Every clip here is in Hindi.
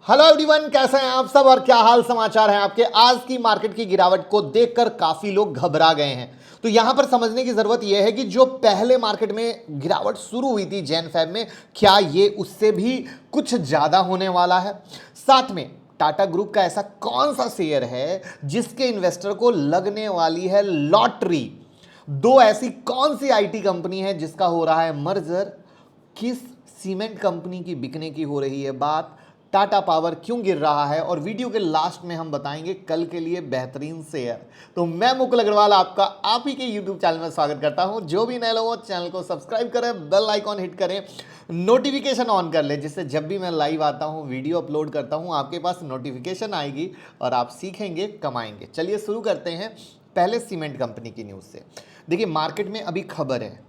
हेलो एवरीवन, कैसे हैं आप सब और क्या हाल समाचार हैं आपके। आज की मार्केट की गिरावट को देखकर काफी लोग घबरा गए हैं। तो यहां पर समझने की जरूरत यह है कि जो पहले मार्केट में गिरावट शुरू हुई थी जैन फेब में, क्या ये उससे भी कुछ ज्यादा होने वाला है। साथ में टाटा ग्रुप का ऐसा कौन सा शेयर है जिसके इन्वेस्टर को लगने वाली है लॉटरी। दो ऐसी कौन सी आईटी कंपनी है जिसका हो रहा है मर्जर। किस सीमेंट कंपनी की बिकने की हो रही है बात। टाटा पावर क्यों गिर रहा है और वीडियो के लास्ट में हम बताएंगे कल के लिए बेहतरीन शेयर। तो मैं मुकुल अग्रवाल आपका आप ही के यूट्यूब चैनल में स्वागत करता हूं। जो भी नए लोग हो चैनल को सब्सक्राइब करें, बेल आइकॉन हिट करें, नोटिफिकेशन ऑन कर ले, जिससे जब भी मैं लाइव आता हूं वीडियो अपलोड करता हूं आपके पास नोटिफिकेशन आएगी और आप सीखेंगे कमाएंगे। चलिए शुरू करते हैं पहले सीमेंट कंपनी की न्यूज़ से। देखिए मार्केट में अभी खबर है,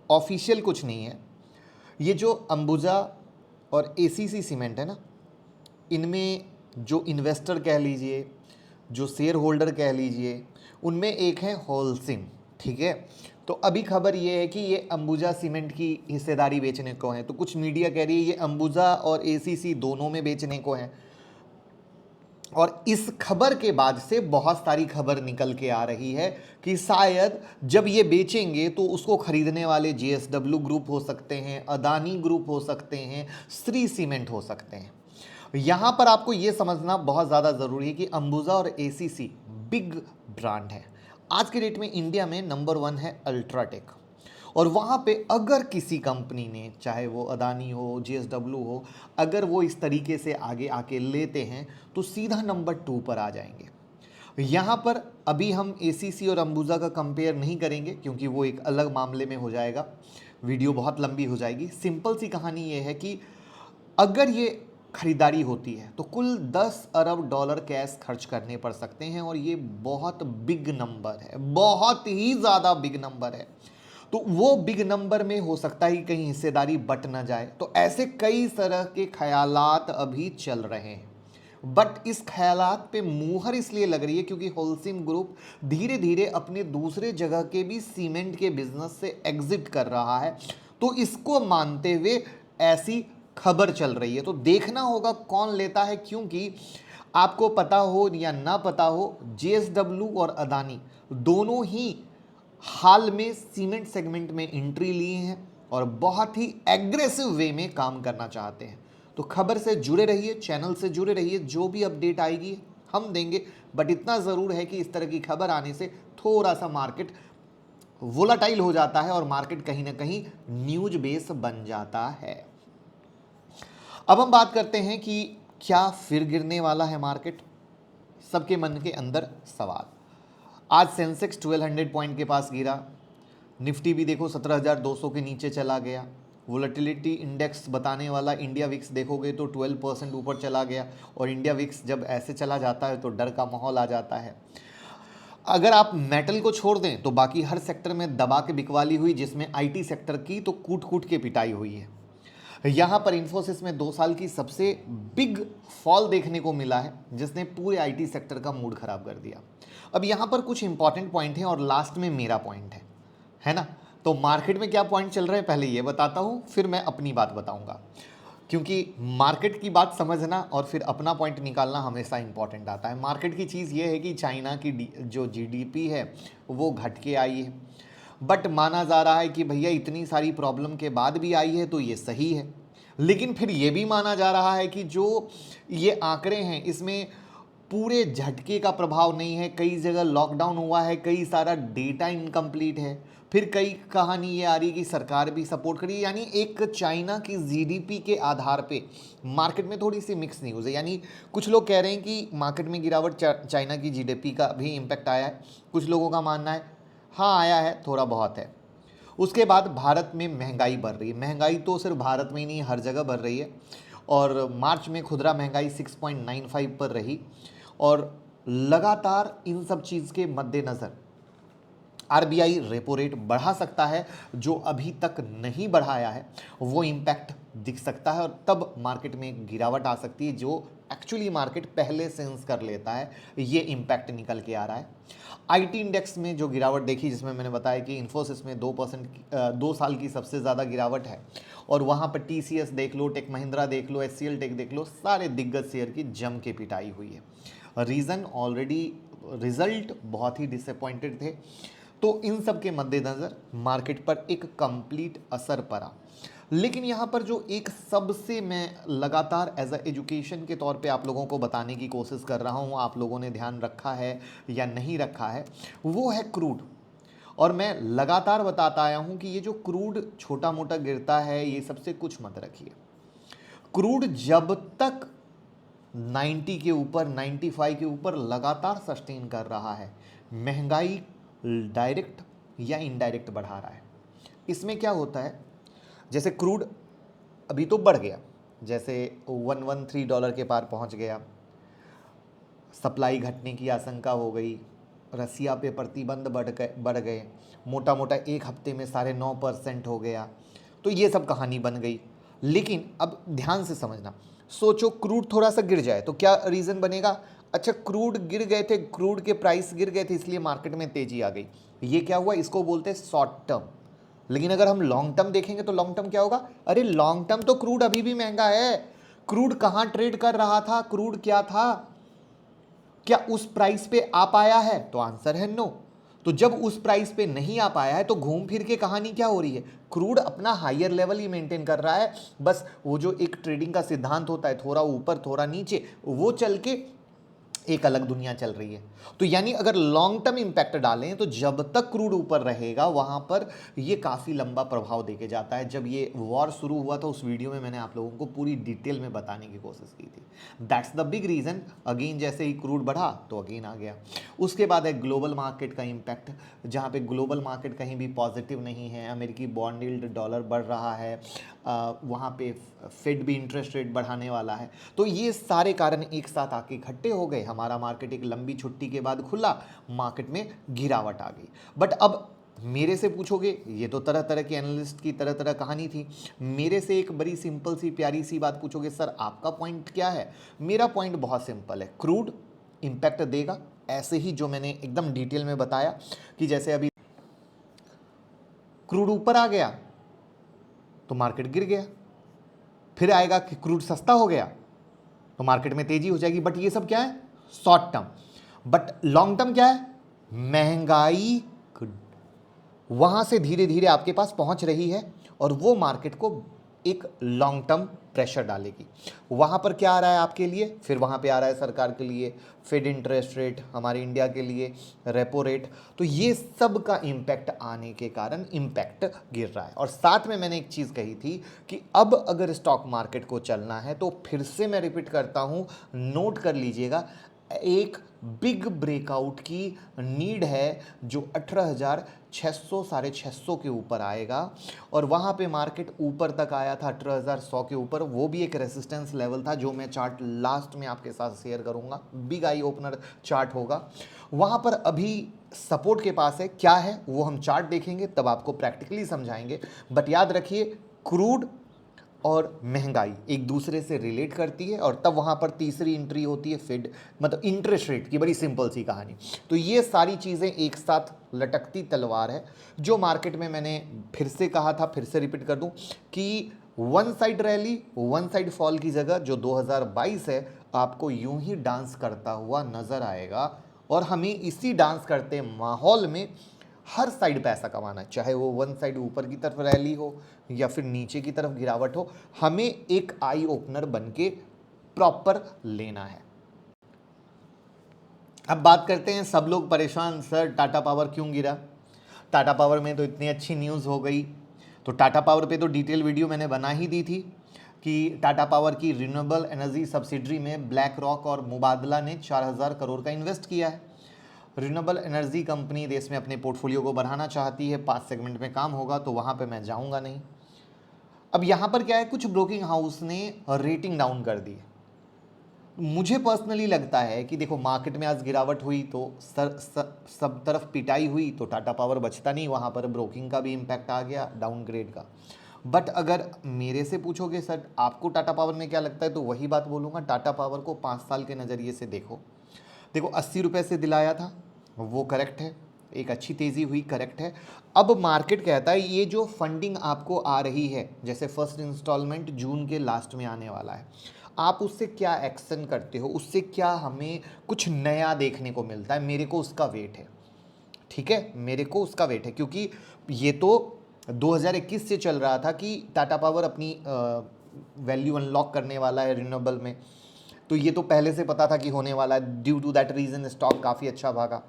ऑफिशियल कुछ नहीं है। ये जो अंबुजा और एसीसी सीमेंट है ना, इनमें जो इन्वेस्टर कह लीजिए, जो शेयर होल्डर कह लीजिए, उनमें एक है होलसिम। ठीक है, तो अभी खबर ये है कि ये अंबुजा सीमेंट की हिस्सेदारी बेचने को है। तो कुछ मीडिया कह रही है ये अंबुजा और एसीसी दोनों में बेचने को है। और इस खबर के बाद से बहुत सारी खबर निकल के आ रही है कि शायद जब ये बेचेंगे तो उसको खरीदने वाले जेएसडब्ल्यू ग्रुप हो सकते हैं, अदानी ग्रुप हो सकते हैं, श्री सीमेंट हो सकते हैं। यहां पर आपको यह समझना बहुत ज़्यादा ज़रूरी है कि अंबुजा और एसीसी बिग ब्रांड है। आज के डेट में इंडिया में नंबर 1 है अल्ट्राटेक। और वहाँ पे अगर किसी कंपनी ने, चाहे वो अदानी हो, जेएसडब्ल्यू हो, अगर वो इस तरीके से आगे आके लेते हैं तो सीधा नंबर 2 पर आ जाएंगे। यहाँ पर अभी हम एसीसी और अंबुजा का कंपेयर नहीं करेंगे क्योंकि वो एक अलग मामले में हो जाएगा, वीडियो बहुत लंबी हो जाएगी। सिंपल सी कहानी ये है कि अगर ये खरीदारी होती है तो कुल 10 अरब डॉलर कैश खर्च करने पड़ सकते हैं और ये बहुत बिग नंबर है, बहुत ही ज़्यादा बिग नंबर है। तो वो बिग नंबर में हो सकता है कि कहीं हिस्सेदारी बट ना जाए। तो ऐसे कई तरह के ख्यालात अभी चल रहे हैं, बट इस ख्यालात पे मुहर इसलिए लग रही है क्योंकि होलसिम ग्रुप धीरे धीरे अपने दूसरे जगह के भी सीमेंट के बिजनेस से एग्जिट कर रहा है। तो इसको मानते हुए ऐसी खबर चल रही है। तो देखना होगा कौन लेता है, क्योंकि आपको पता हो या ना पता हो, जेएसडब्ल्यू और अदानी दोनों ही हाल में सीमेंट सेगमेंट में एंट्री ली हैं और बहुत ही एग्रेसिव वे में काम करना चाहते हैं। तो खबर से जुड़े रहिए, चैनल से जुड़े रहिए, जो भी अपडेट आएगी हम देंगे। बट इतना ज़रूर है कि इस तरह की खबर आने से थोड़ा सा मार्केट वोलाटाइल हो जाता है और मार्केट कहीं ना कहीं न्यूज बेस बन जाता है। अब हम बात करते हैं कि क्या फिर गिरने वाला है मार्केट। सबके मन के अंदर सवाल। आज सेंसेक्स 1200 पॉइंट के पास गिरा, निफ्टी भी देखो 17,200 के नीचे चला गया। वोलेटिलिटी इंडेक्स बताने वाला इंडिया विक्स देखोगे तो 12% ऊपर चला गया। और इंडिया विक्स जब ऐसे चला जाता है तो डर का माहौल आ जाता है। अगर आप मेटल को छोड़ दें तो बाकी हर सेक्टर में दबा के बिकवाली हुई, जिसमें आईटी सेक्टर की तो कूट कूट के पिटाई हुई है। यहाँ पर इन्फोसिस में 2 साल की सबसे बिग फॉल देखने को मिला है, जिसने पूरे आईटी सेक्टर का मूड खराब कर दिया। अब यहाँ पर कुछ इंपॉर्टेंट पॉइंट हैं और लास्ट में मेरा पॉइंट है ना। तो मार्केट में क्या पॉइंट चल रहे हैं पहले ये बताता हूँ, फिर मैं अपनी बात बताऊँगा। क्योंकि मार्केट की बात समझना और फिर अपना पॉइंट निकालना हमेशा इंपॉर्टेंट आता है। मार्केट की चीज़ ये है कि चाइना की जो जीडीपी है वो घट के आई है, बट माना जा रहा है कि भैया इतनी सारी प्रॉब्लम के बाद भी आई है तो ये सही है। लेकिन फिर ये भी माना जा रहा है कि जो ये आंकड़े हैं इसमें पूरे झटके का प्रभाव नहीं है। कई जगह लॉकडाउन हुआ है, कई सारा डेटा इनकम्प्लीट है, फिर कई कहानी ये आ रही है कि सरकार भी सपोर्ट करी। यानी एक चाइना की जीडीपी के आधार पे मार्केट में थोड़ी सी मिक्स न्यूज़ है। यानी कुछ लोग कह रहे हैं कि मार्केट में गिरावट चाइना की जीडीपी का भी इम्पैक्ट आया है। कुछ लोगों का मानना है हाँ आया है, थोड़ा बहुत है। उसके बाद भारत में महंगाई बढ़ रही है। महंगाई तो सिर्फ भारत में ही नहीं, हर जगह बढ़ रही है। और मार्च में खुदरा महंगाई 6.95 पर रही। और लगातार इन सब चीज़ के मद्देनज़र आरबीआई रेपो रेट बढ़ा सकता है, जो अभी तक नहीं बढ़ाया है वो इम्पैक्ट दिख सकता है और तब मार्केट में गिरावट आ सकती है, जो एक्चुअली मार्केट पहले सेंस कर लेता है, ये इम्पैक्ट निकल के आ रहा है। आईटी इंडेक्स में जो गिरावट देखी, जिसमें मैंने बताया कि इन्फोसिस में 2 साल की सबसे ज़्यादा गिरावट है, और वहाँ पर टीसीएस देख लो, टेक महिंद्रा देख लो, एचसीएल टेक देख लो, सारे दिग्गज शेयर की जम के पिटाई हुई है। रीज़न ऑलरेडी रिजल्ट बहुत ही डिसअपॉइंटेड थे, तो इन सब के मद्देनज़र मार्केट पर एक कंप्लीट असर पड़ा। लेकिन यहाँ पर जो एक सबसे मैं लगातार एज अ एजुकेशन के तौर पे आप लोगों को बताने की कोशिश कर रहा हूँ, आप लोगों ने ध्यान रखा है या नहीं रखा है, वो है क्रूड। और मैं लगातार बताता आया हूँ कि ये जो क्रूड छोटा मोटा गिरता है, ये सबसे कुछ मत रखिए। क्रूड जब तक 90 के ऊपर, 95 के ऊपर लगातार सस्टेन कर रहा है, महंगाई डायरेक्ट या इनडायरेक्ट बढ़ा रहा है। इसमें क्या होता है, जैसे क्रूड अभी तो बढ़ गया, जैसे $113 के पार पहुंच गया, सप्लाई घटने की आशंका हो गई, रसिया पे प्रतिबंध बढ़ गए, मोटा मोटा एक हफ्ते में 9.5% हो गया, तो ये सब कहानी बन गई। लेकिन अब ध्यान से समझना, सोचो क्रूड थोड़ा सा गिर जाए तो क्या रीज़न बनेगा? अच्छा, क्रूड गिर गए थे, क्रूड के प्राइस गिर गए थे, इसलिए मार्केट में तेजी आ गई, ये क्या हुआ? इसको बोलते हैं शॉर्ट टर्म। लेकिन अगर हम लॉन्ग टर्म देखेंगे तो लॉन्ग टर्म क्या होगा? अरे लॉन्ग टर्म तो क्रूड अभी भी महंगा है। क्रूड कहाँ ट्रेड कर रहा था? क्रूड क्या था? क्या उस प्राइस पे आ पाया है? तो आंसर है नो। तो जब उस प्राइस पे नहीं आ पाया है तो घूम फिर के कहानी क्या हो रही है? क्रूड अपना हायर लेवल ही मेंटेन कर रहा है, बस वो जो एक ट्रेडिंग का सिद्धांत होता है, थोड़ा ऊपर थोड़ा नीचे, वो चल के एक अलग दुनिया चल रही है। तो यानी अगर लॉन्ग टर्म इंपैक्ट डालें तो जब तक क्रूड ऊपर रहेगा वहां पर ये काफ़ी लंबा प्रभाव देके जाता है। जब ये वॉर शुरू हुआ था उस वीडियो में मैंने आप लोगों को पूरी डिटेल में बताने की कोशिश की थी। That's the big reason. Again जैसे ही क्रूड बढ़ा तो अगेन आ गया। उसके बाद है ग्लोबल मार्केट का इम्पैक्ट, जहाँ पे ग्लोबल मार्केट कहीं भी पॉजिटिव नहीं है। अमेरिकी बॉन्ड यील्ड, डॉलर बढ़ रहा है, वहाँ पे फेड भी इंटरेस्ट रेट बढ़ाने वाला है। तो ये सारे कारण एक साथ आके इकट्ठे हो गए, हमारा मार्केट एक लंबी छुट्टी के बाद खुला, मार्केट में गिरावट आ गई। बट अब मेरे से पूछोगे, ये तो तरह तरह के एनालिस्ट की तरह तरह कहानी थी, मेरे से एक बड़ी सिंपल सी प्यारी सी बात पूछोगे, सर आपका पॉइंट क्या है? मेरा पॉइंट बहुत सिंपल है, क्रूड इम्पैक्ट देगा, ऐसे ही जो मैंने एकदम डिटेल में बताया कि जैसे अभी क्रूड ऊपर आ गया तो मार्केट गिर गया, फिर आएगा कि क्रूड सस्ता हो गया तो मार्केट में तेजी हो जाएगी। बट ये सब क्या है? Short term. But long term क्या है? महंगाई वहां से धीरे धीरे आपके पास पहुंच रही है और वो मार्केट को एक लॉन्ग टर्म प्रेशर डालेगी। वहां पर क्या आ रहा है आपके लिए? फिर वहां पे आ रहा है सरकार के लिए फेड इंटरेस्ट रेट, हमारे इंडिया के लिए रेपो रेट। तो ये सब का इम्पैक्ट आने के कारण इम्पैक्ट गिर रहा है। और साथ में मैंने एक चीज़ कही थी कि अब अगर स्टॉक मार्केट को चलना है तो फिर से मैं रिपीट करता हूँ, नोट कर लीजिएगा, एक बिग ब्रेकआउट की नीड है जो 18,600 650 के ऊपर आएगा। और वहाँ पे मार्केट ऊपर तक आया था 18,100 के ऊपर, वो भी एक रेजिस्टेंस लेवल था जो मैं चार्ट लास्ट में आपके साथ शेयर करूँगा, बिग आई ओपनर चार्ट होगा। वहाँ पर अभी सपोर्ट के पास है, क्या है वो हम चार्ट देखेंगे तब आपको प्रैक्टिकली समझाएंगे। बट याद रखिए, क्रूड और महंगाई एक दूसरे से रिलेट करती है और तब वहाँ पर तीसरी एंट्री होती है फेड, मतलब इंटरेस्ट रेट की। बड़ी सिंपल सी कहानी। तो ये सारी चीज़ें एक साथ लटकती तलवार है जो मार्केट में, मैंने फिर से कहा था, फिर से रिपीट कर दूं कि one side rally, one side fall की जगह जो 2022 है आपको यूं ही डांस करता हुआ नजर आएगा। और हमें इसी डांस करते माहौल में हर साइड पैसा कमाना है, चाहे वो वन साइड ऊपर की तरफ रैली हो या फिर नीचे की तरफ गिरावट हो, हमें एक आई ओपनर बन के प्रॉपर लेना है। अब बात करते हैं, सब लोग परेशान, सर टाटा पावर क्यों गिरा? टाटा पावर में तो इतनी अच्छी न्यूज़ हो गई। तो टाटा पावर पे तो डिटेल वीडियो मैंने बना ही दी थी कि टाटा पावर की रिन्यूएबल एनर्जी सब्सिडरी में ब्लैक रॉक और मुबादला ने 4,000 करोड़ का इन्वेस्ट किया है। रिन्यूएबल एनर्जी कंपनी देश में अपने पोर्टफोलियो को बढ़ाना चाहती है, 5 सेगमेंट में काम होगा, तो वहाँ पे मैं जाऊँगा नहीं। अब यहाँ पर क्या है, कुछ ब्रोकिंग हाउस ने रेटिंग डाउन कर दी है। मुझे पर्सनली लगता है कि देखो मार्केट में आज गिरावट हुई तो सब तरफ पिटाई हुई तो टाटा पावर बचता नहीं, वहाँ पर ब्रोकिंग का भी इम्पैक्ट आ गया, डाउनग्रेड का। बट अगर मेरे से पूछोगे सर आपको टाटा पावर में क्या लगता है, तो वही बात बोलूँगा, टाटा पावर को 5 साल के नज़रिए से देखो। देखो 80 रुपये से दिलाया था, वो करेक्ट है, एक अच्छी तेज़ी हुई, करेक्ट है। अब मार्केट कहता है ये जो फंडिंग आपको आ रही है, जैसे फर्स्ट इंस्टॉलमेंट जून के लास्ट में आने वाला है, आप उससे क्या एक्शन करते हो, उससे क्या हमें कुछ नया देखने को मिलता है, मेरे को उसका वेट है। ठीक है, मेरे को उसका वेट है, क्योंकि ये तो 2021 से चल रहा था कि टाटा पावर अपनी वैल्यू अनलॉक करने वाला है रिन्यूएबल में, तो ये तो पहले से पता था कि होने वाला है। Due to that reason stock काफ़ी अच्छा भागा।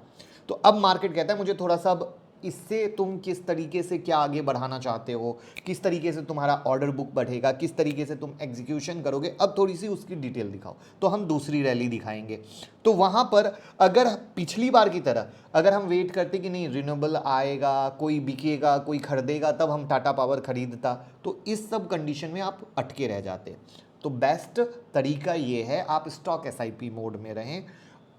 तो अब मार्केट कहता है मुझे थोड़ा सा अब इससे तुम किस तरीके से क्या आगे बढ़ाना चाहते हो, किस तरीके से तुम्हारा ऑर्डर बुक बढ़ेगा, किस तरीके से तुम एग्जीक्यूशन करोगे, अब थोड़ी सी उसकी डिटेल दिखाओ। तो हम दूसरी रैली दिखाएंगे। तो वहाँ पर अगर पिछली बार की तरह अगर हम वेट करते कि नहीं रिन्यूएबल आएगा, कोई बिकेगा, कोई खरीदेगा, तब हम टाटा पावर खरीदता, तो इस सब कंडीशन में आप अटके रह जाते। तो बेस्ट तरीका ये है आप स्टॉक एसआईपी मोड में रहें।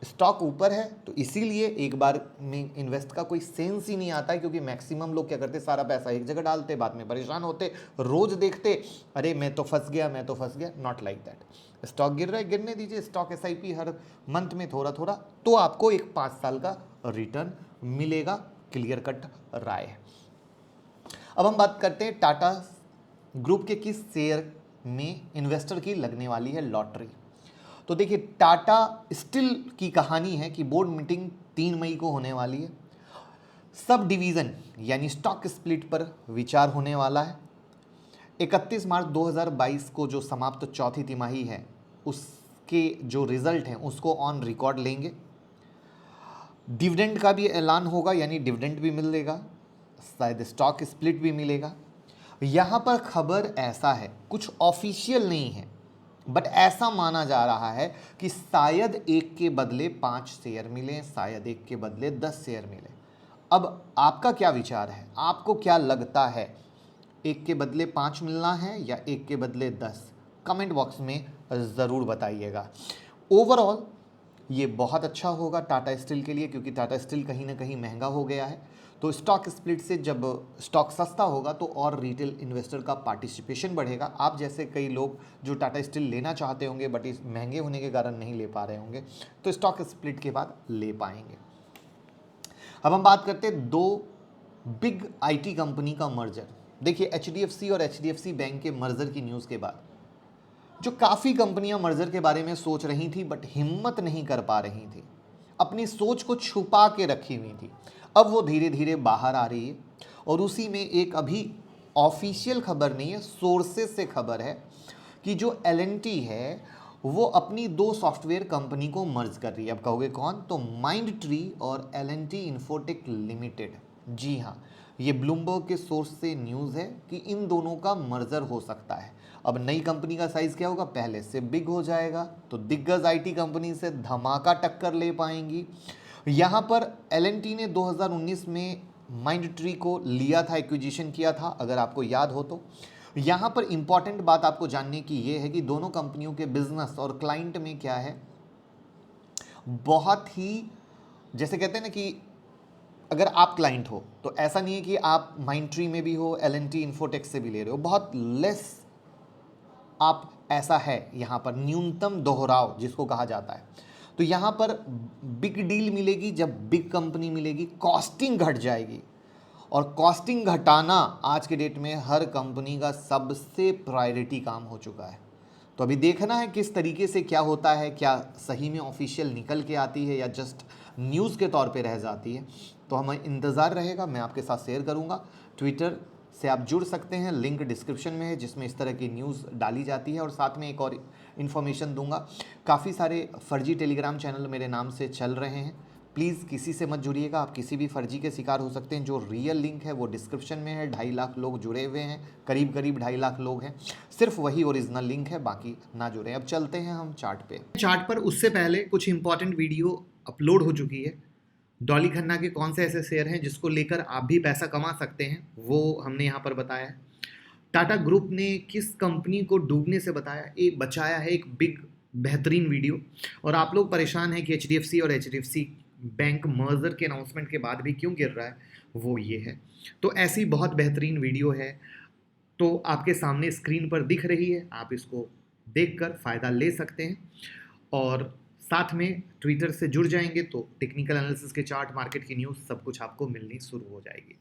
स्टॉक ऊपर है तो इसीलिए एक बार में इन्वेस्ट का कोई सेंस ही नहीं आता है, क्योंकि मैक्सिमम लोग क्या करते, सारा पैसा एक जगह डालते, बाद में परेशान होते, रोज देखते अरे मैं तो फंस गया, मैं तो फंस गया। Not like that. स्टॉक गिर रहा है, गिरने दीजिए। स्टॉक एसआईपी हर मंथ में थोड़ा थोड़ा, तो आपको एक 5 साल का रिटर्न मिलेगा। क्लियर कट राय है। अब हम बात करते हैं टाटा ग्रुप के किस शेयर में इन्वेस्टर की लगने वाली है लॉटरी। तो देखिए टाटा स्टील की कहानी है कि बोर्ड मीटिंग 3 मई को होने वाली है। सब डिवीज़न यानी स्टॉक स्प्लिट पर विचार होने वाला है। 31 मार्च 2022 को जो समाप्त चौथी तिमाही है उसके जो रिजल्ट हैं उसको ऑन रिकॉर्ड लेंगे। डिविडेंड का भी ऐलान होगा, यानी डिविडेंड भी मिलेगा, शायद स्टॉक स्प्लिट भी मिलेगा। यहाँ पर खबर ऐसा है, कुछ ऑफिशियल नहीं है, बट ऐसा माना जा रहा है कि शायद एक के बदले 5 शेयर मिले, शायद एक के बदले 10 शेयर मिले। अब आपका क्या विचार है, आपको क्या लगता है, एक के बदले 5 मिलना है या एक के बदले 10? कमेंट बॉक्स में ज़रूर बताइएगा। ओवरऑल ये बहुत अच्छा होगा टाटा स्टील के लिए, क्योंकि टाटा स्टील कहीं ना कहीं महंगा हो गया है। तो स्टॉक स्प्लिट से जब स्टॉक सस्ता होगा तो और रिटेल इन्वेस्टर का पार्टिसिपेशन बढ़ेगा। आप जैसे कई लोग जो टाटा स्टील लेना चाहते होंगे बट इस महंगे होने के कारण नहीं ले पा रहे होंगे, तो स्टॉक स्प्लिट के बाद ले पाएंगे। अब हम बात करते हैं 2 बिग आईटी कंपनी का मर्जर। देखिए एचडीएफसी और एचडीएफसी बैंक के मर्जर की न्यूज़ के बाद जो काफ़ी कंपनियां मर्जर के बारे में सोच रही थी बट हिम्मत नहीं कर पा रही थी, अपनी सोच को छुपा के रखी हुई थी, अब वो धीरे धीरे बाहर आ रही है। और उसी में एक अभी ऑफिशियल खबर नहीं है, सोर्सेस से खबर है कि जो एलएनटी है वो अपनी 2 सॉफ्टवेयर कंपनी को मर्ज कर रही है। अब कहोगे कौन, तो माइंड ट्री और एलएनटी इन्फोटेक लिमिटेड। जी हाँ, ये ब्लूमबर्ग के सोर्स से न्यूज़ है कि इन दोनों का मर्जर हो सकता है। अब नई कंपनी का साइज़ क्या होगा, पहले से बिग हो जाएगा, तो दिग्गज आईटी कंपनी से धमाका टक्कर ले पाएंगी। यहाँ पर एलएनटी ने 2019 में माइंड ट्री को लिया था, एक्विजिशन किया था, अगर आपको याद हो तो। यहाँ पर इंपॉर्टेंट बात आपको जानने की ये है कि दोनों कंपनियों के बिजनेस और क्लाइंट में क्या है, बहुत ही, जैसे कहते हैं ना कि अगर आप क्लाइंट हो तो ऐसा नहीं है कि आप माइंड ट्री में भी हो, एलएनटी इन्फोटेक से भी ले रहे हो, बहुत लेस आप, ऐसा है यहाँ पर न्यूनतम दोहराव जिसको कहा जाता है। तो यहाँ पर बिग डील मिलेगी, जब बिग कंपनी मिलेगी कॉस्टिंग घट जाएगी, और कॉस्टिंग घटाना आज के डेट में हर कंपनी का सबसे प्रायोरिटी काम हो चुका है। तो अभी देखना है किस तरीके से क्या होता है, क्या सही में ऑफिशियल निकल के आती है या जस्ट न्यूज़ के तौर पे रह जाती है। तो हमें इंतज़ार रहेगा, मैं आपके साथ शेयर करूँगा। ट्विटर से आप जुड़ सकते हैं, लिंक डिस्क्रिप्शन में है, जिसमें इस तरह की न्यूज़ डाली जाती है। और साथ में एक और इन्फॉर्मेशन दूंगा, काफ़ी सारे फर्जी टेलीग्राम चैनल मेरे नाम से चल रहे हैं, प्लीज़ किसी से मत जुड़िएगा, आप किसी भी फर्जी के शिकार हो सकते हैं। जो रियल लिंक है वो डिस्क्रिप्शन में है, 2.5 लाख लोग जुड़े हुए हैं, करीब 2.5 लाख लोग हैं, सिर्फ वही ओरिजिनल लिंक है, बाकी ना जुड़े। अब चलते हैं हम चार्ट पे। चार्ट पर उससे पहले कुछ इंपॉर्टेंट वीडियो अपलोड हो चुकी है। डॉली खन्ना के कौन से ऐसे शेयर हैं जिसको लेकर आप भी पैसा कमा सकते हैं, वो हमने यहाँ पर बताया है। टाटा ग्रुप ने किस कंपनी को डूबने से बचाया है, एक बिग बेहतरीन वीडियो। और आप लोग परेशान हैं कि HDFC और HDFC बैंक मर्जर के अनाउंसमेंट के बाद भी क्यों गिर रहा है, वो ये है। तो ऐसी बहुत बेहतरीन वीडियो है, तो आपके सामने स्क्रीन पर दिख रही है, आप इसको देखकर फ़ायदा ले सकते हैं। और साथ में ट्विटर से जुड़ जाएंगे तो टेक्निकल एनालिसिस के चार्ट, मार्केट की न्यूज़, सब कुछ आपको मिलनी शुरू हो जाएगी।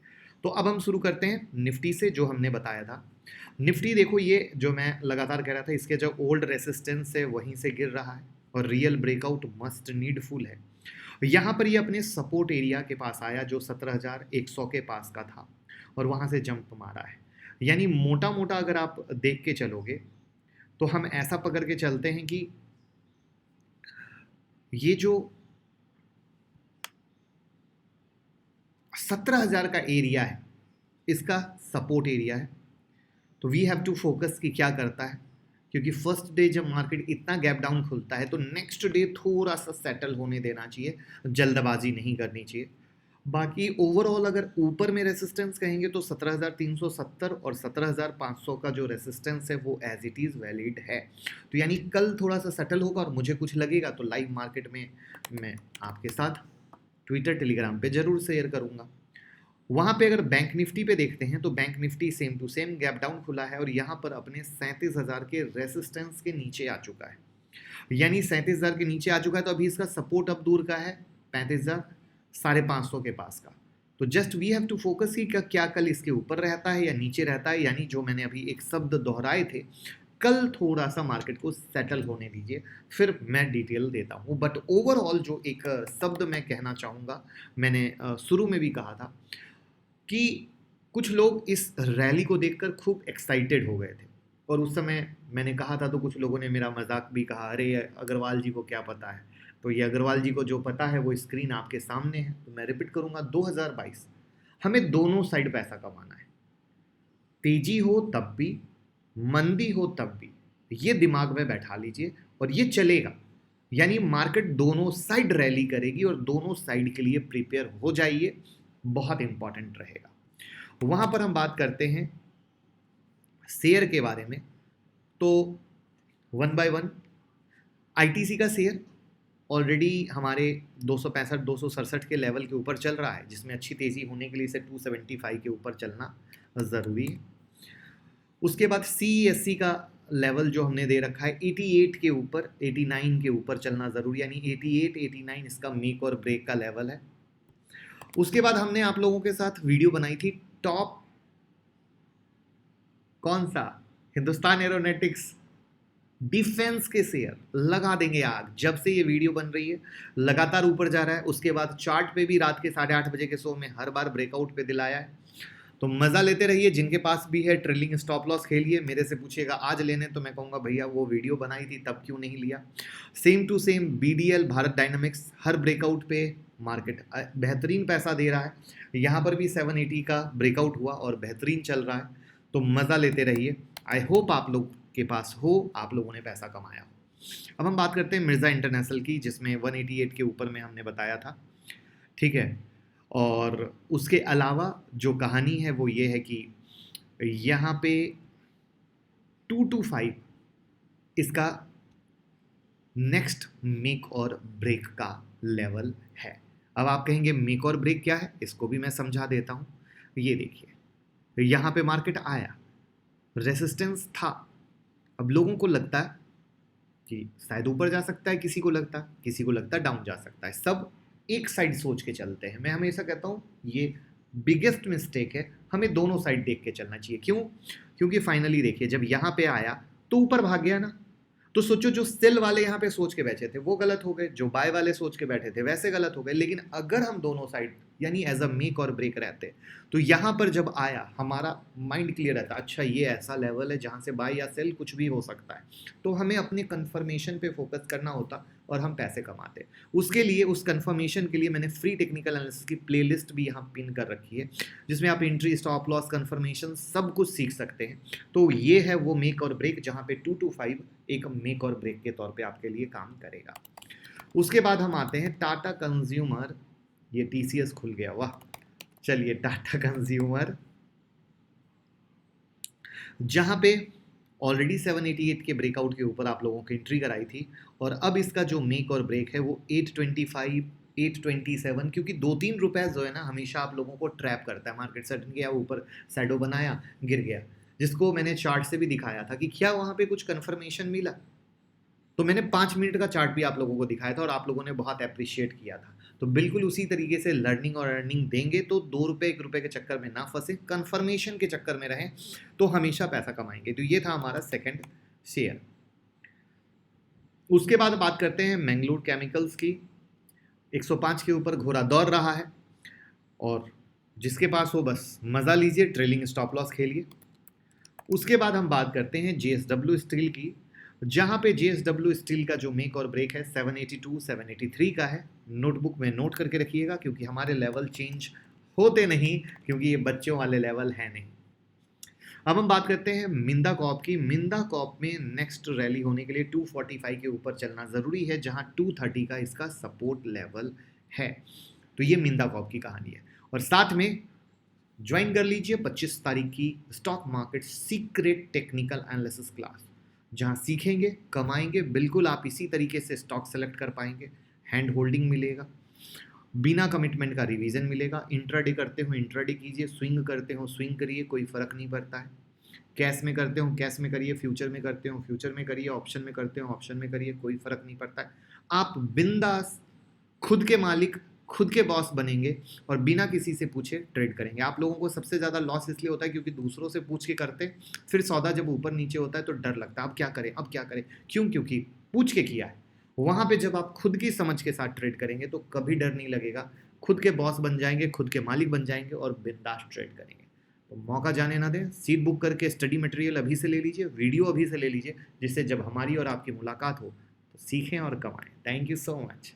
तो अब हम शुरू करते हैं निफ्टी से, जो हमने बताया था। निफ्टी देखो, ये जो मैं लगातार कह रहा था, इसके जो ओल्ड रेसिस्टेंस है वहीं से गिर रहा है और रियल ब्रेकआउट मस्ट नीडफुल है। यहाँ पर ये अपने सपोर्ट एरिया के पास आया जो 17,100 के पास का था और वहाँ से जंप मारा है। यानी मोटा मोटा अगर आप देख के चलोगे तो हम ऐसा पकड़ के चलते हैं कि ये जो 17,000 का एरिया है इसका सपोर्ट एरिया है। तो वी हैव टू फोकस कि क्या करता है, क्योंकि फर्स्ट डे जब मार्केट इतना गैप डाउन खुलता है तो नेक्स्ट डे थोड़ा सा सेटल होने देना चाहिए, जल्दबाजी नहीं करनी चाहिए। बाकी ओवरऑल अगर ऊपर में रेसिस्टेंस कहेंगे तो 17,370 और 17,500 का जो रेसिस्टेंस है वो एज इट इज़ वैलिड है। तो यानी कल थोड़ा सा सेटल होगा और मुझे कुछ लगेगा तो लाइव मार्केट में मैं आपके साथ ट्विटर टेलीग्राम पे ज़रूर शेयर करूँगा। वहाँ पे अगर बैंक निफ्टी पे देखते हैं तो bank Nifty same to same gap down खुला है और यहाँ पर अपने 37,000 के रेसिस्टेंस के नीचे आ चुका है। यानी 37,000 के नीचे आ चुका है, तो अभी इसका सपोर्ट अब दूर का है 35,500 के पास का। तो just we have to focus कि क्या कल इसके ऊपर रहता है या नीचे रहता है। यानी जो मैंने अभी एक शब्द दोहराए थे, कल थोड़ा सा मार्केट को सेटल होने दीजिए, फिर मैं डिटेल देता हूँ। बट ओवरऑल जो एक शब्द मैं कहना चाहूँगा, मैंने शुरू में भी कहा था कि कुछ लोग इस रैली को देखकर खूब एक्साइटेड हो गए थे और उस समय मैंने कहा था तो कुछ लोगों ने मेरा मजाक भी कहा, अरे अग्रवाल जी को क्या पता है। तो ये अग्रवाल जी को जो पता है वो स्क्रीन आपके सामने है। तो मैं रिपीट करूंगा, 2022 हमें दोनों साइड पैसा कमाना है, तेजी हो तब भी, मंदी हो तब भी। ये दिमाग में बैठा लीजिए और ये चलेगा। यानी मार्केट दोनों साइड रैली करेगी और दोनों साइड के लिए प्रिपेयर हो जाइए, बहुत इंपॉर्टेंट रहेगा। वहां पर हम बात करते हैं शेयर के बारे में। तो वन बाय वन आईटीसी का शेयर ऑलरेडी हमारे 265-267 के लेवल के ऊपर चल रहा है, जिसमें अच्छी तेजी होने के लिए इसे 275 के ऊपर चलना ज़रूरी है। उसके बाद CESC का लेवल जो हमने दे रखा है 88 के ऊपर, 89 के ऊपर चलना ज़रूरी, यानी 88-89 इसका मेक और ब्रेक का लेवल है। उसके बाद हमने आप लोगों के साथ वीडियो बनाई थी टॉप, कौन सा, हिंदुस्तान एरोनॉटिक्स डिफेंस के शेयर लगा देंगे आग। जब से ये वीडियो बन रही है लगातार ऊपर जा रहा है। उसके बाद चार्ट पे भी रात के 8:30 बजे के शो में हर बार ब्रेकआउट पे दिलाया है। तो मज़ा लेते रहिए। जिनके पास भी है ट्रेलिंग स्टॉप लॉस खेलिए, मेरे से पूछिएगा आज लेने, तो मैं कहूँगा भैया वो वीडियो बनाई थी तब क्यों नहीं लिया। Same to same BDL Bharat Dynamics, हर ब्रेकआउट पे मार्केट बेहतरीन पैसा दे रहा है। यहाँ पर भी 780 का ब्रेकआउट हुआ और बेहतरीन चल रहा है। तो मज़ा लेते रहिए। आई होप आप लोग के पास हो, आप लोगों ने पैसा कमाया हो। अब हम बात करते हैं मिर्ज़ा इंटरनेशनल की, जिसमें 188 के ऊपर में हमने बताया था, ठीक है। और उसके अलावा जो कहानी है वो ये है कि यहाँ पे 225 इसका नेक्स्ट मेक और ब्रेक का लेवल है। अब आप कहेंगे मेक और ब्रेक क्या है, इसको भी मैं समझा देता हूँ। ये देखिए, यहाँ पे मार्केट आया, रेसिस्टेंस था। अब लोगों को लगता है कि शायद ऊपर जा सकता है, किसी को लगता है डाउन जा सकता है। सब एक साइड सोच के चलते हैं। मैं हमेशा कहता हूँ ये बिगेस्ट मिस्टेक है, हमें दोनों साइड देख के चलना चाहिए। क्यों? क्योंकि फाइनली देखिए, जब यहाँ पे आया तो ऊपर भाग गया ना, तो सोचो जो सेल वाले यहाँ पे सोच के बैठे थे वो गलत हो गए, जो बाय वाले सोच के बैठे थे वैसे गलत हो गए। लेकिन अगर हम दोनों साइड यानी एज अ मेक और ब्रेक रहते, तो यहाँ पर जब आया हमारा माइंड क्लियर रहता, अच्छा ये ऐसा लेवल है जहाँ से बाय या सेल कुछ भी हो सकता है। तो हमें अपने कंफर्मेशन पे फोकस करना होता और हम पैसे कमाते। उसके लिए, उस कंफर्मेशन के लिए मैंने फ्री टेक्निकल एनालिसिस की प्लेलिस्ट भी यहाँ पिन कर रखी है, जिसमें आप एंट्री, स्टॉप लॉस, कंफर्मेशन सब कुछ सीख सकते हैं। तो ये है वो मेक और ब्रेक जहाँ पे 225 एक मेक और ब्रेक के तौर पे आपके लिए काम करेगा। उसके बाद हम आते हैं टाटा कंज्यूमर। ये TCS खुल गया, वाह। चलिए टाटा कंज्यूमर, जहां पे ऑलरेडी 788 के ब्रेकआउट के ऊपर आप लोगों को एंट्री कराई थी, और अब इसका जो मेक और ब्रेक है वो 825 827, क्योंकि 2-3 रुपए जो है ना हमेशा आप लोगों को ट्रैप करता है। मार्केट सडन गया ऊपर, शैडो बनाया, गिर गया, जिसको मैंने चार्ट से भी दिखाया था कि क्या वहाँ पे कुछ कन्फर्मेशन मिला। तो मैंने 5 मिनट का चार्ट भी आप लोगों को दिखाया था और आप लोगों ने बहुत अप्रिशिएट किया था। तो बिल्कुल उसी तरीके से लर्निंग और अर्निंग देंगे तो 2 रुपये 1 रुपये के चक्कर में ना फंसे, कन्फर्मेशन के चक्कर में रहें तो हमेशा पैसा कमाएंगे। तो ये था हमारा सेकंड शेयर। उसके बाद बात करते हैं मैंगलोर केमिकल्स की। 105 के ऊपर घोड़ा दौड़ रहा है और जिसके पास हो बस मज़ा लीजिए, ट्रेलिंग स्टॉप लॉस खेलिए। उसके बाद हम बात करते हैं JSW स्टील की, जहां पे JSW स्टील का जो मेक और ब्रेक है 782 783 का है। नोटबुक में नोट करके रखिएगा क्योंकि हमारे लेवल चेंज होते नहीं, क्योंकि ये बच्चों वाले लेवल हैं नहीं। अब हम बात करते हैं मिंदा कॉप की। मिंदा कॉप में नेक्स्ट रैली होने के लिए 245 के ऊपर चलना ज़रूरी है, जहां 230 का इसका सपोर्ट लेवल है। तो ये मिंदा कॉप की कहानी है। और साथ में ज्वाइन कर लीजिए 25 तारीख की stock market secret technical analysis class, जहां सीखेंगे, कमाएंगे। बिल्कुल आप इसी तरीके से स्टॉक सेलेक्ट कर पाएंगे, हैंड होल्डिंग मिलेगा, बिना कमिटमेंट का रिवीजन मिलेगा। इंट्राडे करते हो इंट्राडे कीजिए, स्विंग करते हो स्विंग करिए, कोई फ़र्क नहीं पड़ता है। कैश में करते हो कैश में करिए, फ्यूचर में करते हो फ्यूचर में करिए, ऑप्शन में करते हो ऑप्शन में करिए, कोई फ़र्क नहीं पड़ता है। आप बिंदास खुद के मालिक, खुद के बॉस बनेंगे और बिना किसी से पूछे ट्रेड करेंगे। आप लोगों को सबसे ज़्यादा लॉस इसलिए होता है क्योंकि दूसरों से पूछ के करते, फिर सौदा जब ऊपर नीचे होता है तो डर लगता है अब क्या करें अब क्या करें। क्यों? क्योंकि पूछ के किया है। वहाँ पे जब आप खुद की समझ के साथ ट्रेड करेंगे तो कभी डर नहीं लगेगा, खुद के बॉस बन जाएंगे, खुद के मालिक बन जाएंगे और बिंदास ट्रेड करेंगे। तो मौका जाने ना दें, सीट बुक करके स्टडी मटेरियल अभी से ले लीजिए, वीडियो अभी से ले लीजिए, जिससे जब हमारी और आपकी मुलाकात हो तो सीखें और कमाएं। Thank you so much.